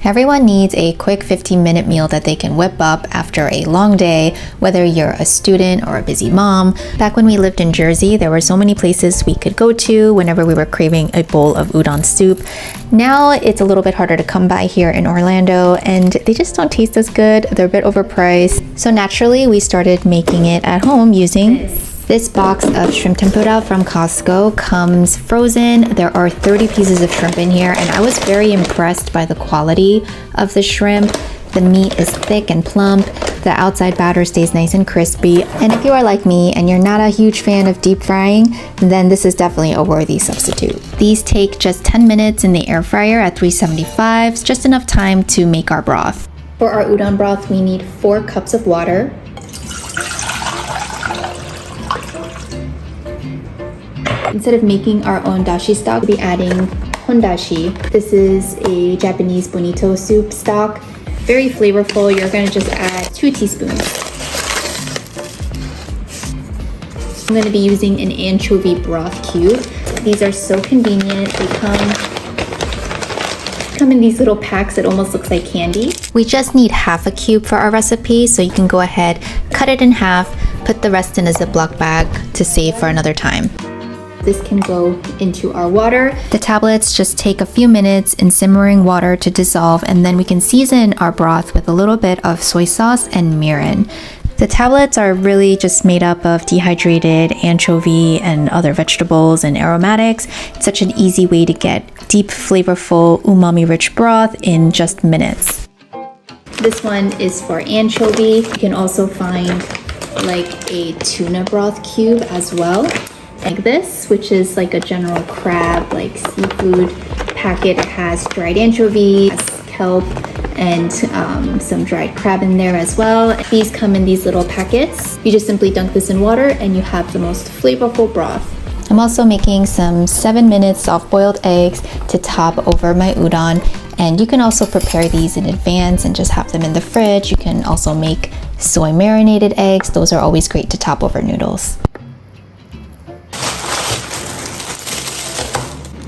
Everyone needs a quick 15-minute meal that they can whip up after a long day, whether you're a student or a busy mom. Back when we lived in Jersey, there were so many places we could go to whenever we were craving a bowl of udon soup. Now it's a little bit harder to come by here in Orlando, and they just don't taste as good. They're a bit overpriced. So naturally, we started making it at home using this box of shrimp tempura from Costco. Comes frozen. There are 30 pieces of shrimp in here, and I was very impressed by the quality of the shrimp. The meat is thick and plump. The outside batter stays nice and crispy. And if you are like me and you're not a huge fan of deep frying, then this is definitely a worthy substitute. These take just 10 minutes in the air fryer at 375. It's just enough time to make our broth. For our udon broth, we need 4 cups of water. Instead of making our own dashi stock, we'll be adding hondashi. This is a Japanese bonito soup stock. Very flavorful. You're going to just add 2 teaspoons. I'm going to be using an anchovy broth cube. These are so convenient. They come in these little packs that almost looks like candy. We just need half a cube for our recipe, so you can go ahead, cut it in half, put the rest in a Ziploc bag to save for another time. This can go into our water. The tablets just take a few minutes in simmering water to dissolve, and then we can season our broth with a little bit of soy sauce and mirin. The tablets are really just made up of dehydrated anchovy and other vegetables and aromatics. It's such an easy way to get deep, flavorful, umami-rich broth in just minutes. This one is for anchovy. You can also find like a tuna broth cube as well. Like this, which is like a general crab, like seafood packet. It has dried anchovy, kelp, and some dried crab in there as well. These come in these little packets. You just simply dunk this in water and you have the most flavorful broth. I'm also making some 7-minute soft-boiled eggs to top over my udon. And you can also prepare these in advance and just have them in the fridge. You can also make soy marinated eggs. Those are always great to top over noodles.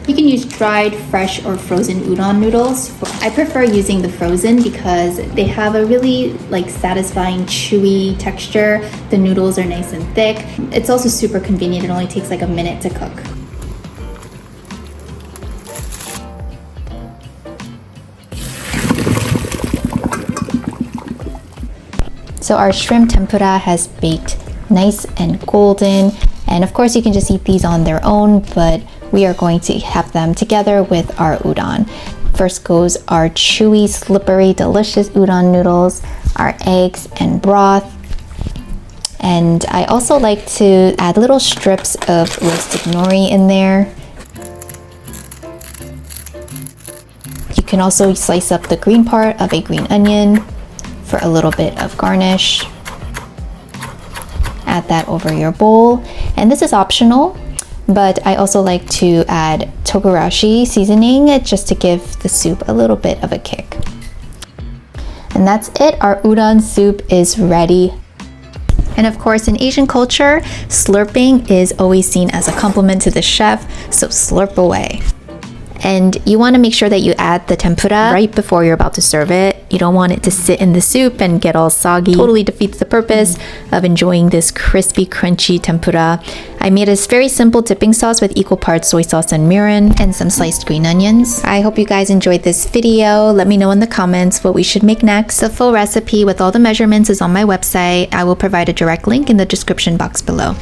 You can use dried, fresh, or frozen udon noodles. I prefer using the frozen because they have a really satisfying chewy texture. The noodles are nice and thick. It's also super convenient. It only takes like a minute to cook. So our shrimp tempura has baked nice and golden. And of course you can just eat these on their own, but we are going to have them together with our udon. First goes our chewy, slippery, delicious udon noodles, our eggs and broth. And I also like to add little strips of roasted nori in there. You can also slice up the green part of a green onion for a little bit of garnish. Add that over your bowl. And this is optional, but I also like to add togarashi seasoning just to give the soup a little bit of a kick. And that's it. Our udon soup is ready. And of course, in Asian culture, slurping is always seen as a compliment to the chef, so slurp away. And you want to make sure that you add the tempura right before you're about to serve it. You don't want it to sit in the soup and get all soggy. Totally defeats the purpose of enjoying this crispy, crunchy tempura. I made a very simple dipping sauce with equal parts soy sauce and mirin and some sliced green onions. I hope you guys enjoyed this video. Let me know in the comments what we should make next. The full recipe with all the measurements is on my website. I will provide a direct link in the description box below.